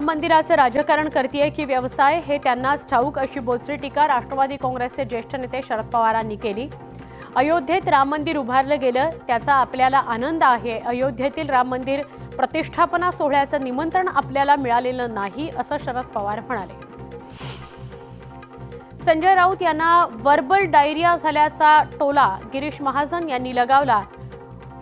मंदिराचं राजकारण करतेय की व्यवसाय हे त्यांनाच ठाऊक अशी बोचरी टीका राष्ट्रवादी काँग्रेसचे ज्येष्ठ नेते शरद पवारांनी केली। अयोध्येत राम मंदिर उभारलं गेलं त्याचा आपल्याला आनंद आहे। अयोध्येतील राम मंदिर प्रतिष्ठापना सोहळ्याचं निमंत्रण आपल्याला मिळालेलं नाही असं शरद पवार म्हणाले। संजय राऊत यांना वर्बल डायरिया झाल्याचा टोला गिरीश महाजन यांनी लगावला।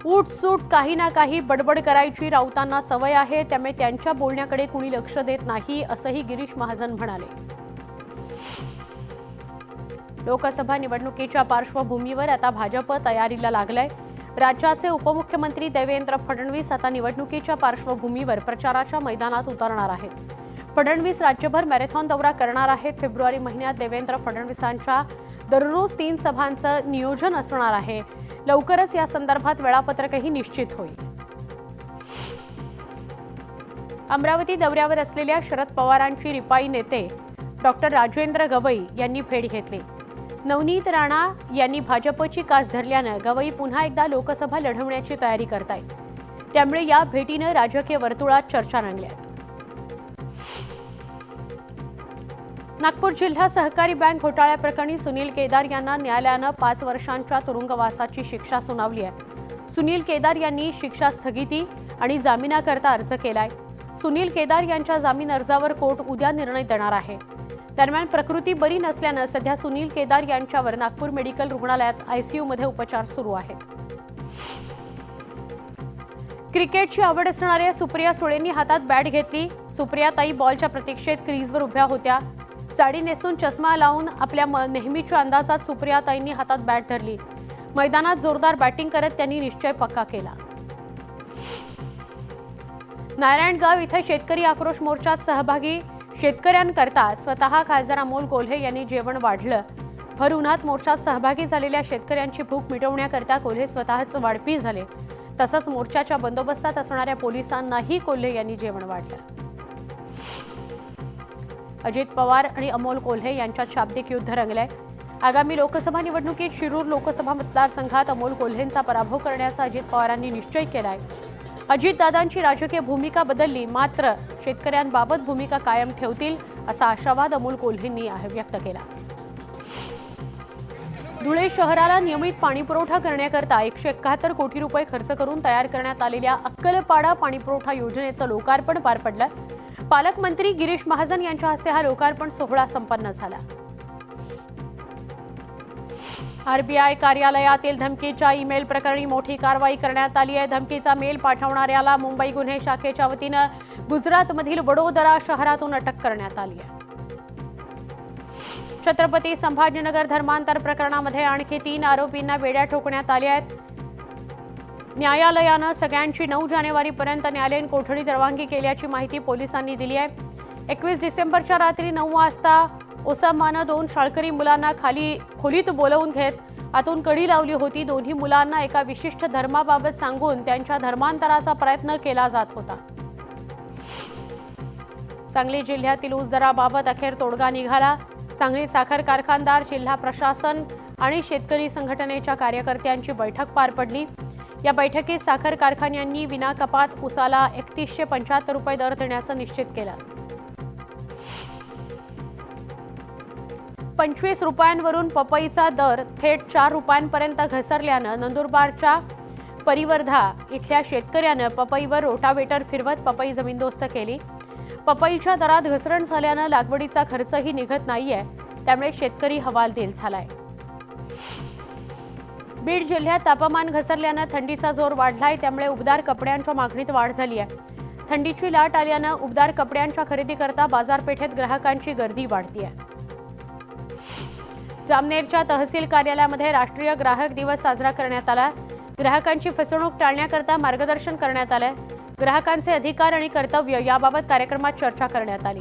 उठसूट काही ना काही बडबड करायची राऊतांना सवय आहे, त्यामुळे त्यांच्या बोलण्याकडे कुणी लक्ष देत नाही असंही गिरीश महाजन म्हणाले। लोकसभा निवडणुकीच्या पार्श्वभूमीवर आता भाजप तयारीला लागलाय। राज्याचे उपमुख्यमंत्री देवेंद्र फडणवीस आता निवडणुकीच्या पार्श्वभूमीवर प्रचाराच्या मैदानात उतरणार आहेत। फडणवीस राज्यभर मॅरेथॉन दौरा करणार आहेत। फेब्रुवारी महिन्यात देवेंद्र फडणवीसांच्या दररोज 3 सभांचं नियोजन असणार आहे। लवकरच या संदर्भात वेळापत्रकही निश्चित होईल। अमरावती दौऱ्यावर असलेल्या शरद पवारांची रिपाई नेते डॉक्टर राजेंद्र गवई यांनी भेट घेतली। नवनीत राणा यांनी भाजपची कास धरल्यानं गवई पुन्हा एकदा लोकसभा लढवण्याची तयारी करतायत, त्यामुळे या भेटीनं राजकीय वर्तुळात चर्चा रंगल्या। नागपूर जिल्हा सहकारी बँक घोटाळ्याप्रकरणी सुनील केदार यांना न्यायालयानं 5 वर्षांच्या तुरुंगवासाची शिक्षा सुनावली आहे। सुनील केदार यांनी शिक्षा स्थगिती आणि जामिनाकरता अर्ज केलाय। सुनील केदार यांच्या जामीन अर्जावर कोर्ट उद्या निर्णय देणार आहे। दरम्यान प्रकृती बरी नसल्यानं सध्या सुनील केदार यांच्यावर नागपूर मेडिकल रुग्णालयात आयसीयू मध्ये उपचार सुरू आहेत। क्रिकेटची आवड असणाऱ्या सुप्रिया सुळेंनी हातात बॅट घेतली। सुप्रियाताई बॉलच्या प्रतीक्षेत क्रीजवर उभ्या होत्या। साडी नेसून चष्मा लावून आपल्या नेहमीच्या अंदाजात सुप्रियाताईंनी हातात बॅट धरली। मैदानात जोरदार बॅटिंग करत त्यांनी निश्चय पक्का केला। नारायणगाव इथे शेतकरी आक्रोश मोर्चात सहभागी शेतकऱ्यांकरता स्वतः खासदार अमोल कोल्हे यांनी जेवण वाढलं। भर उन्हात मोर्चात सहभागी झालेल्या शेतकऱ्यांची भूक मिटवण्याकरता कोल्हे स्वतःच वाढपी झाले। तसंच मोर्चाच्या बंदोबस्तात असणाऱ्या पोलिसांनाही कोल्हे यांनी जेवण वाढलं। अजित पवार आणि अमोल कोल्हे यांच्यात शाब्दिक युद्ध रंगलंय। आगामी लोकसभा निवडणुकीत शिरूर लोकसभा मतदारसंघात अमोल कोल्हेंचा पराभव करण्याचा अजित पवारांनी निश्चय केलाय। अजितदादांची राजकीय भूमिका बदलली मात्र शेतकऱ्यांबाबत भूमिका कायम ठेवतील असा आशावाद अमोल कोल्हेंनी व्यक्त केला। धुळे शहराला नियमित पाणीपुरवठा करण्याकरता 171 कोटी रुपये खर्च करून तयार करण्यात आलेल्या अक्कलपाडा पाणीपुरवठा योजनेचं लोकार्पण पार पडलं। पालकमंत्री गिरीश महाजन यांच्या हस्ते हा लोकार्पण सोहळा संपन्न झाला। आरबीआय कार्यालयातील धमकीच्या ईमेल प्रकरणी मोठी कारवाई करण्यात आली आहे। धमकीचा मेल पाठवणाऱ्याला मुंबई गुन्हे शाखेच्या वतीनं गुजरातमधील वडोदरा शहरातून अटक करण्यात आली आहे। छत्रपती संभाजीनगर धर्मांतर प्रकरणामध्ये आणखी 3 आरोपींना बेड्या ठोकण्यात आल्या आहेत। न्यायालयानं सगळ्यांची 9 जानेवारीपर्यंत न्यायालयीन कोठडीत रवानगी केल्याची माहिती पोलिसांनी दिली आहे। 21 डिसेंबरच्या रात्री 9 वाजता ओसामानं 2 शाळकरी मुलांना खोलीत बोलवून घेत आतून कडी लावली होती। दोन्ही मुलांना एका विशिष्ट धर्माबाबत सांगून त्यांच्या धर्मांतराचा प्रयत्न केला जात होता। सांगली जिल्ह्यातील ऊस दराबाबत अखेर तोडगा निघाला। सांगलीत साखर कारखानदार, जिल्हा प्रशासन आणि शेतकरी संघटनेच्या कार्यकर्त्यांची बैठक पार पडली। या बैठकीत साखर कारखान्यांनी विनाकपात ऊसाला 3175 रुपये दर देण्याचं निश्चित केलं। 25 रुपयांवरून पपईचा दर थेट 4 रुपयांपर्यंत घसरल्यानं नंदुरबारच्या परिवर्धा इथल्या शेतकऱ्यानं पपईवर रोटावेटर फिरवत पपई जमीनदोस्त केली। पपईच्या दरात घसरण झाल्यानं लागवडीचा खर्चही निघत नाहीये, त्यामुळे शेतकरी हवालदिल झालाय। बीड जिल्ह्यात तापमान घसरल्यानं थंडीचा जोर वाढलाय, त्यामुळे उबदार कपड्यांच्या मागणीत वाढ झाली आहे। थंडीची लाट आल्यानं उबदार कपड्यांच्या खरेदीकरता बाजारपेठेत ग्राहकांची गर्दी वाढतीये। जामनेरच्या तहसील कार्यालयामध्ये राष्ट्रीय ग्राहक दिवस साजरा करण्यात आला। ग्राहकांची फसवणूक टाळण्याकरता मार्गदर्शन करण्यात आलं। ग्राहकांचे अधिकार आणि कर्तव्य याबाबत कार्यक्रमात चर्चा करण्यात आली।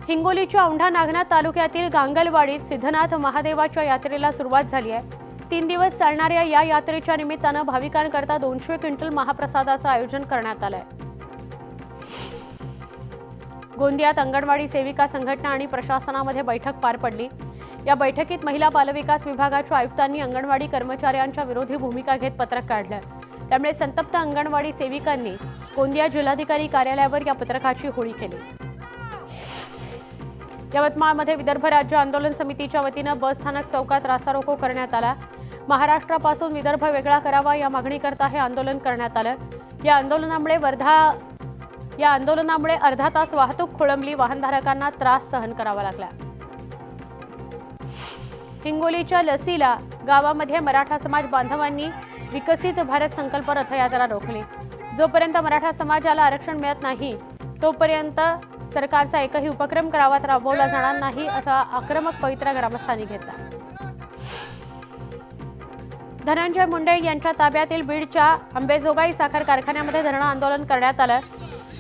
हिंगोलीच्या औंढा नागनाथ तालुक्यातील गांगलवाडीत सिद्धनाथ महादेवाच्या यात्रेला सुरुवात झाली आहे। 3 दिवस चालणाऱ्या या यात्रेच्या निमित्तानं भाविकांकरता 200 क्विंटल महाप्रसादाचं आयोजन करण्यात आलंय। गोंदियात अंगणवाडी सेविका संघटना आणि प्रशासनामध्ये बैठक पार पडली। या बैठकीत महिला बालविकास विभागाच्या आयुक्तांनी अंगणवाडी कर्मचाऱ्यांच्या विरोधी भूमिका घेत पत्रक काढलं। त्यामुळे संतप्त अंगणवाडी सेविकांनी गोंदिया जिल्हाधिकारी कार्यालयावर या पत्रकाची होळी केली। यवतमाळमध्ये विदर्भ राज्य आंदोलन समितीच्या वतीनं बस स्थानक चौकात रास्तारोको करण्यात आला। महाराष्ट्रापासून विदर्भ वेगळा करावा या मागणीकरता हे आंदोलन करण्यात आलं। या आंदोलनामुळे अर्धा तास वाहतूक खोळंबली, वाहनधारकांना त्रास सहन करावा लागला। हिंगोलीच्या लसीला गावामध्ये मराठा समाज बांधवांनी विकसित भारत संकल्प रथयात्रा रोखली। जोपर्यंत मराठा समाजाला आरक्षण मिळत नाही तोपर्यंत सरकारचा एकही उपक्रम गावात राबवला जाणार नाही असा आक्रमक पवित्रा ग्रामस्थांनी घेतला। धनंजय मुंडे यांच्या ताब्यातील बीडच्या अंबेजोगाई साखर कारखान्यामध्ये धरणं आंदोलन करण्यात आलं।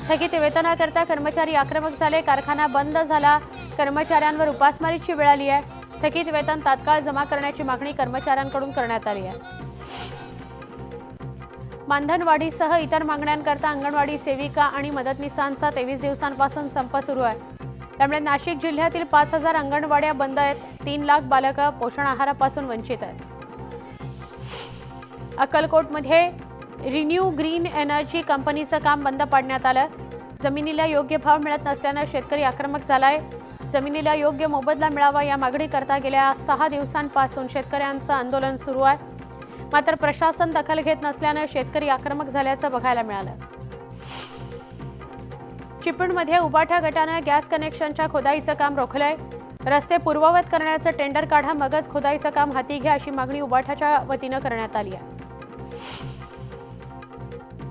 थकीत वेतनाकरता कर्मचारी आक्रमक झाले, कारखाना बंद झाला, कर्मचाऱ्यांवर उपासमारीची वेळ आली आहे। थकीत वेतन तात्काळ जमा करण्याची मागणी कर्मचाऱ्यांकडून करण्यात आली आहे। मानधनवाढीसह इतर मागण्यांकरता अंगणवाडी सेविका आणि मदतनीसांचा 23 दिवसांपासून संप सुरू आहे। त्यामुळे नाशिक जिल्ह्यातील 5000 अंगणवाड्या बंद आहेत। 3 लाख बालकं पोषण आहारापासून वंचित आहेत। अक्कलकोटमध्ये रिन्यू ग्रीन एनर्जी कंपनीचं काम बंद पाडण्यात आलं। जमिनीला योग्य भाव मिळत नसल्यानं शेतकरी आक्रमक झालाय। जमिनीला योग्य मोबदला मिळावा या मागणीकरता गेल्या 6 दिवसांपासून शेतकऱ्यांचं आंदोलन सुरू आहे। मात्र प्रशासन दखल घेत नसल्यानं शेतकरी आक्रमक झाल्याचं बघायला मिळालं। चिपळूणमध्ये उबाठा गटानं गॅस कनेक्शनच्या खोदाईचं काम रोखलंय। रस्ते पूर्ववत करण्याचं टेंडर काढा, मगच खोदाईचं काम हाती घ्या अशी मागणी उबाठाच्या वतीनं करण्यात आली आहे।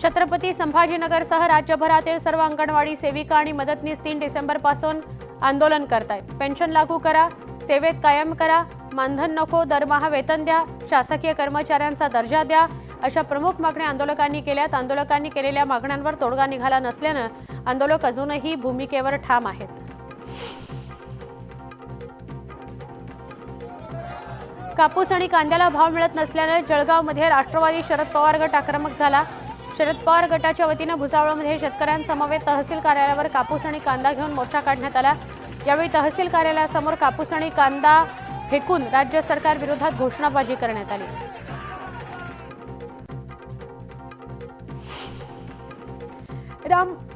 छत्रपती संभाजीनगरसह राज्यभरातील सर्व अंगणवाडी सेविका आणि मदतनीस 3 डिसेंबरपासून आंदोलन करतायत। पेन्शन लागू करा, सेवेत कायम करा, मानधन नको, दरमहा वेतन द्या, शासकीय कर्मचाऱ्यांचा दर्जा द्या अशा प्रमुख मागण्या आंदोलकांनी केल्यात। आंदोलकांनी केलेल्या मागण्यांवर तोडगा निघाला नसल्यानं आंदोलक अजूनही भूमिकेवर ठाम आहेत। कापूस आणि कांद्याला भाव मिळत नसल्यानं जळगावमध्ये राष्ट्रवादी शरद पवार गट आक्रमक झाला। शरद पवार गटाच्या वतीनं भुसावळमध्ये शेतकऱ्यांसमवेत तहसील कार्यालयावर कापूस आणि कांदा घेऊन मोर्चा काढण्यात आला। यावेळी तहसील कार्यालयासमोर कापूस आणि कांदा फेकून राज्य सरकार विरोधात घोषणाबाजी करण्यात आली।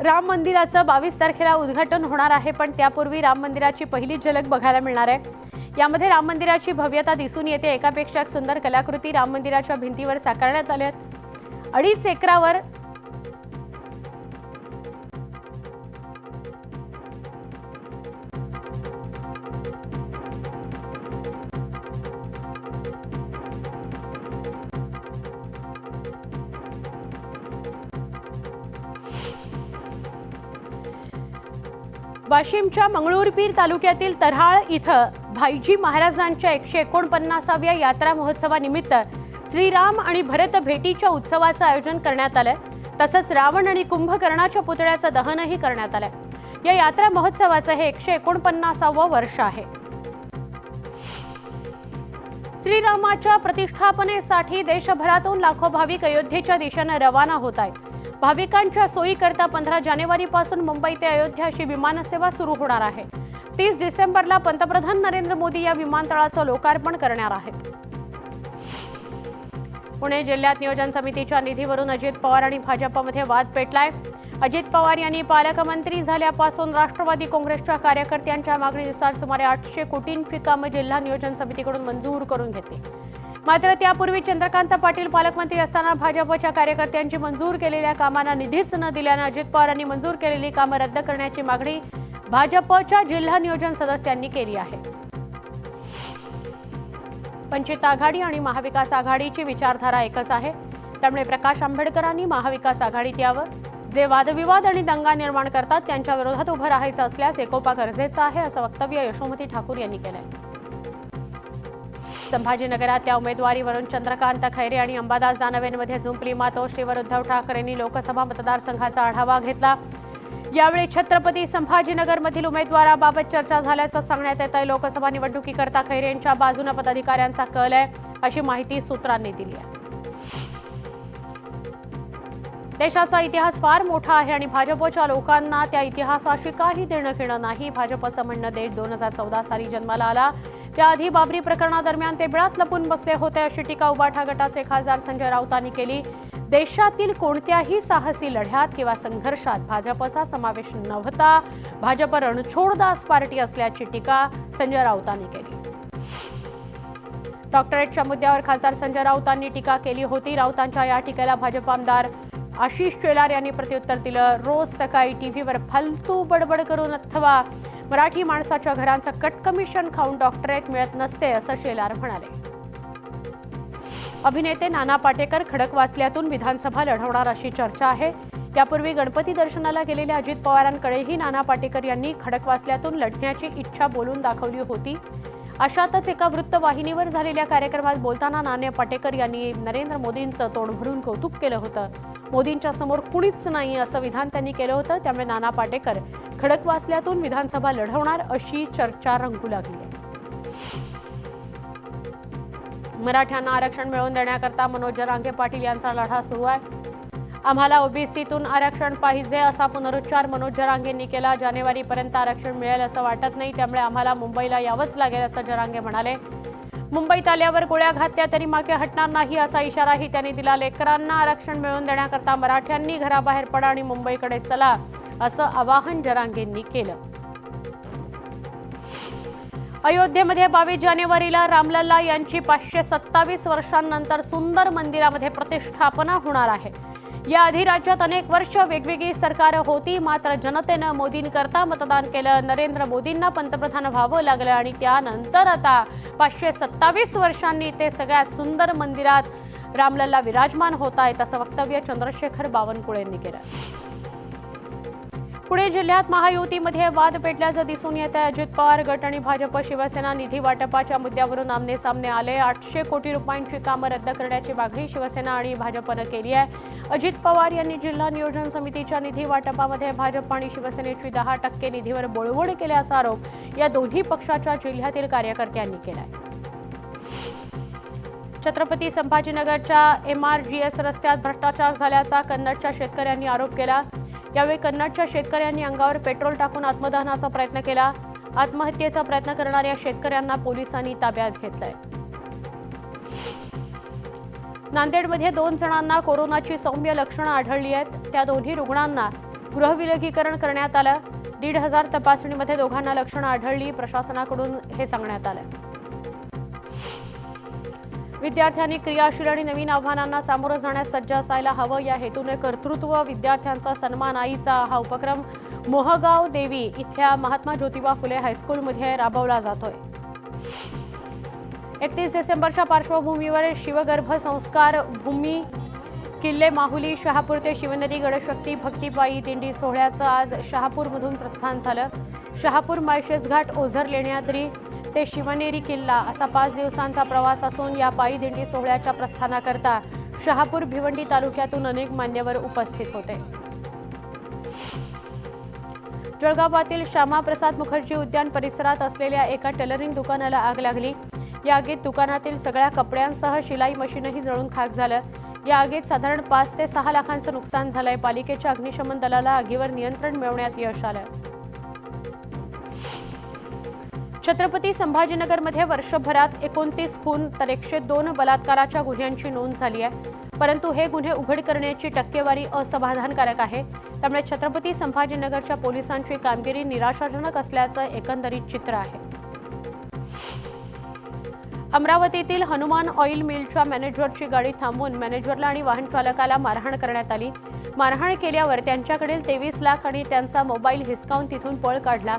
राम मंदिराचं 22 तारखेला उद्घाटन होणार आहे, पण त्यापूर्वी राम मंदिराची पहिली झलक बघायला मिळणार आहे। यामध्ये राम मंदिराची भव्यता दिसून येते। एकापेक्षा एक सुंदर कलाकृती राम मंदिराच्या भिंतीवर साकारण्यात आल्या आहेत। 2.5 एकरावर वाशिमच्या मंगळूरपीर तालुक्यातील तऱ्हाळ इथं भाईजी महाराजांच्या 149व्या यात्रा महोत्सवानिमित्त श्रीराम आणि भरत भेटीच्या उत्सवाचं आयोजन करण्यात आलंय। तसंच रावण आणि कुंभकर्णाच्या पुतळ्याचं दहनही करण्यात आलंय। या यात्रा महोत्सवाचं हे 149वं वर्ष आहे। श्रीरामाच्या प्रतिष्ठापनेसाठी देशभरातून लाखो भाविक अयोध्येच्या दिशेने रवाना होत आहेत। भाविकांच्या सोयीकरता 15 जानेवारीपासून मुंबई ते अयोध्या अशी विमानसेवा सुरू होणार आहे। 30 डिसेंबरला पंतप्रधान नरेंद्र मोदी या विमानतळाचं लोकार्पण करणार आहेत। पुणे जिल्ह्यात नियोजन समितीच्या निधीवरून अजित पवार आणि भाजपमध्ये वाद पेटलाय। अजित पवार यांनी पालकमंत्री झाल्यापासून राष्ट्रवादी काँग्रेसच्या कार्यकर्त्यांच्या मागणीनुसार सुमारे 800 कोटींची कामं जिल्हा नियोजन समितीकडून मंजूर करून घेतली। मात्र त्यापूर्वी चंद्रकांत पाटील पालकमंत्री असताना भाजपच्या कार्यकर्त्यांची मंजूर केलेल्या कामांना निधीच न दिल्यानं अजित पवारांनी मंजूर केलेली कामं रद्द करण्याची मागणी भाजपच्या जिल्हा नियोजन सदस्यांनी केली आहे। वंचित आघाडी आणि महाविकास आघाडीची विचारधारा एकच आहे, त्यामुळे प्रकाश आंबेडकरांनी महाविकास आघाडीत यावं। जे वादविवाद आणि दंगा निर्माण करतात त्यांच्या विरोधात उभं राहायचं असल्यास एकोपा गरजेचा आहे, असं वक्तव्य यशोमती ठाकूर यांनी केलंय। संभाजीनगरातल्या उमेदवारीवरून चंद्रकांत खैरे आणि अंबादास दानवेंमध्ये झुंपली मातोश्रीवर उद्धव ठाकरेंनी लोकसभा मतदारसंघाचा आढावा घेतला। यावेळी छत्रपती संभाजीनगरमधील उमेदवाराबाबत चर्चा झाल्याचं सांगण्यात येत आहे। लोकसभा निवडणुकीकरता खैरे यांच्या बाजूने पदाधिकाऱ्यांचा कल आहे, अशी माहिती सूत्रांनी दिली आहे। देशाचा इतिहास फार मोठा आहे आणि भाजपच्या लोकांना त्या इतिहासाशी काही देणं घेणं नाही। भाजपचं म्हणणं देश 2014 साली जन्माला आला, त्याआधी बाबरी प्रकरणादरम्यान ते बिळात लपून बसले होते, अशी टीका उबाठा गटाचे खासदार संजय राऊतांनी केली। देशातील कोणत्याही साहसी लढ्यात किंवा संघर्षात भाजपचा समावेश नव्हता. भाजप रणछोडदास पार्टी असल्याची टीका संजय राऊतांनी केली. डॉक्टरेटच्या मुद्द्यावर खासदार संजय राऊतांनी टीका केली होती. राऊतांच्या या टीकेला भाजप आमदार आशिष शेलार यांनी प्रत्युत्तर दिलं. रोज सकाळी टीव्हीवर फालतू बडबड करून अथवा मराठी माणसाच्या घरांचं कट कमिशन खाऊन डॉक्टरेट मिळत नसते, असं शेलार म्हणाले. अभिनेते नाना पाटेकर खडकवासल्यातून विधानसभा लढवणार अशी चर्चा आहे. यापूर्वी गणपती दर्शनाला गेलेल्या अजित पवारांकडेही नाना पाटेकर यांनी खडकवासल्यातून लढण्याची इच्छा बोलून दाखवली होती. अशातच एका वृत्तवाहिनीवर झालेल्या कार्यक्रमात बोलताना नाना पाटेकर यांनी नरेंद्र मोदींचं तोंड भरून कौतुक केलं होतं. मोदींच्या समोर कुणीच नाही असं विधान त्यांनी केलं होतं. त्यामुळे नाना पाटेकर खडकवासल्यातून विधानसभा लढवणार अशी चर्चा रंगू लागली आहे. मराठ्यांना आरक्षण मिळवून देण्याकरता मनोज जरांगे पाटील यांचा लढा सुरू आहे. आम्हाला ओबीसीतून आरक्षण पाहिजे असा पुनरुच्चार मनोज जरांगेंनी केला. जानेवारीपर्यंत आरक्षण मिळेल असं वाटत नाही, त्यामुळे आम्हाला मुंबईला यावंच लागेल असं जरांगे म्हणाले. मुंबईत आल्यावर गोळ्या घातल्या तरी मागे हटणार नाही असा इशाराही त्यांनी दिला. लेकरांना आरक्षण मिळवून देण्याकरता मराठ्यांनी घराबाहेर पडा आणि मुंबईकडे चला असं आवाहन जरांगेंनी केलं. अयोध्येमध्ये 22 जानेवारीला रामलल्ला यांची 527 वर्षांनंतर सुंदर मंदिरामध्ये प्रतिष्ठापना होणार आहे. याआधी राज्यात अनेक वर्ष वेगवेगळी सरकार होती, मात्र जनतेनं मोदींकरता मतदान केलं. नरेंद्र मोदींना पंतप्रधान व्हावं लागलं आणि त्यानंतर आता 527 वर्षांनी ते सगळ्यात सुंदर मंदिरात रामलल्ला विराजमान होत आहेत, असं वक्तव्य चंद्रशेखर बावनकुळेंनी केलं. पुणे जिल्ह्यात महायुतीमध्ये वाद पेटल्याचं दिसून येत आहे. अजित पवार गट आणि भाजप शिवसेना निधी वाटपाच्या मुद्द्यावरून आमने-सामने आले. 800 कोटी रुपयांची कामं रद्द करण्याची मागणी शिवसेना आणि भाजपनं केली आहे. अजित पवार यांनी जिल्हा नियोजन समितीच्या निधी वाटपामध्ये भाजप आणि शिवसेनेची 10% निधीवर बोळवण केल्याचा आरोप या दोन्ही पक्षाच्या जिल्ह्यातील कार्यकर्त्यांनी केला. छत्रपती संभाजीनगरच्या MRGS रस्त्यात भ्रष्टाचार झाल्याचा कन्नडच्या शेतकऱ्यांनी आरोप केला. यावेळी कन्नडच्या शेतकऱ्यांनी अंगावर पेट्रोल टाकून आत्मदहनाचा प्रयत्न केला. आत्महत्येचा प्रयत्न करणाऱ्या शेतकऱ्यांना पोलिसांनी ताब्यात घेतलंय. नांदेडमध्ये 2 जणांना कोरोनाची सौम्य लक्षणं आढळली आहेत. त्या दोन्ही रुग्णांना गृहविलगीकरण करण्यात आलं. 1,500 तपासणीमध्ये दोघांना लक्षणं आढळली. प्रशासनाकडून हे सांगण्यात आलं. विद्यार्थ्यांनी क्रियाशील आणि नवीन आव्हानांना सामोरं जाण्यास सज्ज असायला हवं. या हेतूने कर्तृत्व विद्यार्थ्यांचा सन्मान आईचा हा उपक्रम मोहगाव देवी इथल्या महात्मा ज्योतिबा फुले हायस्कूलमध्ये राबवला जातोय. 31 डिसेंबरच्या पार्श्वभूमीवर शिवगर्भ संस्कार भूमी किल्ले माहुली शहापूर ते शिवनेरी गडशक्ती भक्तिपायी दिंडी सोहळ्याचं आज शहापूरमधून प्रस्थान झालं. शहापूर माळशेज घाट ओझर लेण्याद्री ते शिवनेरी किल्ला असा 5 दिवसांचा प्रवास असून या पायी दिंडी सोहळ्याच्या प्रस्थानाकरता शहापूर भिवंडी तालुक्यातून अनेक मान्यवर उपस्थित होते. जळगावातील श्यामाप्रसाद मुखर्जी उद्यान परिसरात असलेल्या एका टेलरिंग दुकानाला आग लागली. या आगीत दुकानातील सगळ्या कपड्यांसह शिलाई मशीनही जळून खाक झालं. या आगीत साधारण 5 ते 6 लाखांचं नुकसान झालंय. पालिकेच्या अग्निशमन दलाला आगीवर नियंत्रण मिळवण्यात यश आलं. छत्रपती संभाजीनगरमध्ये वर्षभरात 29 खून तर 102 बलात्काराच्या गुन्ह्यांची नोंद झाली आहे. परंतु हे गुन्हे उघड करण्याची टक्केवारी असमाधानकारक आहे. त्यामुळे छत्रपती संभाजीनगरच्या पोलिसांची कामगिरी निराशाजनक असल्याचं एकंदरीत चित्र आहे. अमरावतीतील हनुमान ऑइल मिलच्या मॅनेजरची गाडी थांबवून मॅनेजरला आणि वाहन चालकाला मारहाण करण्यात आली. मारहाण केल्यावर त्यांच्याकडील 23 लाख आणि त्यांचा मोबाईल हिसकावून तिथून पळ काढला.